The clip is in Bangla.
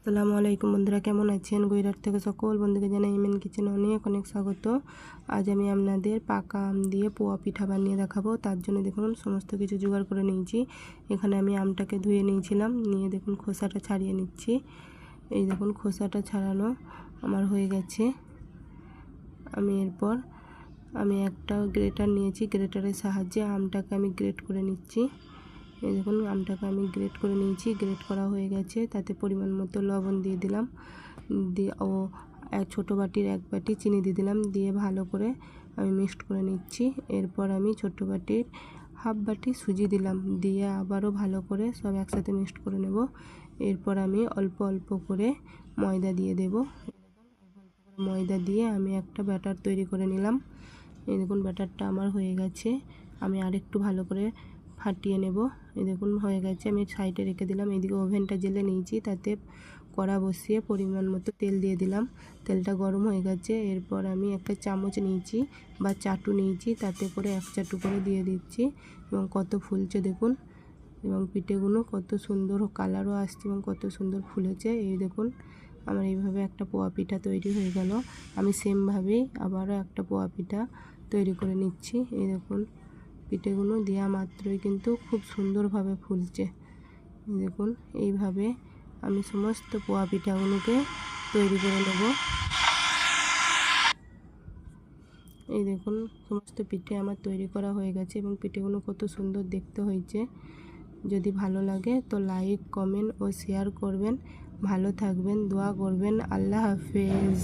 আসসালামু আলাইকুম বন্ধুরা, কেমন আছেন? গুজরাট থেকে সকল বন্ধুকে জানাই ইমেন কিচেনে অনেক অনেক স্বাগত। আজ আমি আপনাদের পাকা আম দিয়ে পোয়া পিঠা বানিয়ে দেখাবো। তার জন্য দেখুন সমস্ত কিছু জোগাড় করে নিয়েছি। এখানে আমি আমটাকে ধুয়ে নিয়েছিলাম, নিয়ে দেখুন খোসাটা ছাড়িয়ে নিচ্ছি। এই দেখুন খোসাটা ছাড়ানো আমার হয়ে গেছে। এরপর আমি একটা গ্রেটার নিয়েছি, গ্রেটারের সাহায্যে আমটাকে আমি গ্রেট করে নিচ্ছি। এই দেখুন আমটাকে আমি গ্রেট করে নিয়েছি, গ্রেট করা হয়ে গেছে। তাতে পরিমাণ মতো লবণ দিয়ে দিলাম, দিয়ে ছোটো বাটির 1 বাটি চিনি দিয়ে দিলাম, দিয়ে ভালো করে আমি মিক্সড করে নিচ্ছি। এরপর আমি ছোটো বাটির 1/2 বাটি সুজি দিলাম, দিয়ে আবারও ভালো করে সব একসাথে মিক্সড করে নেব। এরপর আমি অল্প অল্প করে ময়দা দিয়ে দেব। ময়দা দিয়ে আমি একটা ব্যাটার তৈরি করে নিলাম। এই দেখুন ব্যাটারটা আমার হয়ে গেছে। আমি আরেকটু ভালো করে ফাটিয়ে নেব। এই দেখুন হয়ে গেছে, আমি সাইডে রেখে দিলাম। এইদিকে ওভেনটা জেলে নিয়েছি, তাতে কড়া বসিয়ে পরিমাণ মতো তেল দিয়ে দিলাম। তেলটা গরম হয়ে গেছে। এরপর আমি একটা চামচ নিয়েছি বা চাটু নিয়েছি, তাতে করে 1 চাটু করে দিয়ে দিচ্ছি। এবং কত ফুলছে দেখুন, এবং পিঠেগুলো কত সুন্দর কালারও আসছে এবং কত সুন্দর ফুলেছে। এই দেখুন আমার এইভাবে একটা পোয়া পিঠা তৈরি হয়ে গেল। আমি সেমভাবেই আবারও একটা পোয়া পিঠা তৈরি করে নিচ্ছি। এই দেখুন পিঠেগুলো দেওয়া মাত্রই কিন্তু খুব সুন্দরভাবে ফুলছে। দেখুন এইভাবে আমি সমস্ত পোয়া পিঠাগুলোকে তৈরি করে নেব। এই দেখুন সমস্ত পিঠে আমার তৈরি করা হয়ে গেছে এবং পিঠেগুলো কত সুন্দর দেখতে হয়েছে। যদি ভালো লাগে তো লাইক, কমেন্ট ও শেয়ার করবেন। ভালো থাকবেন, দোয়া করবেন। আল্লাহ হাফেজ।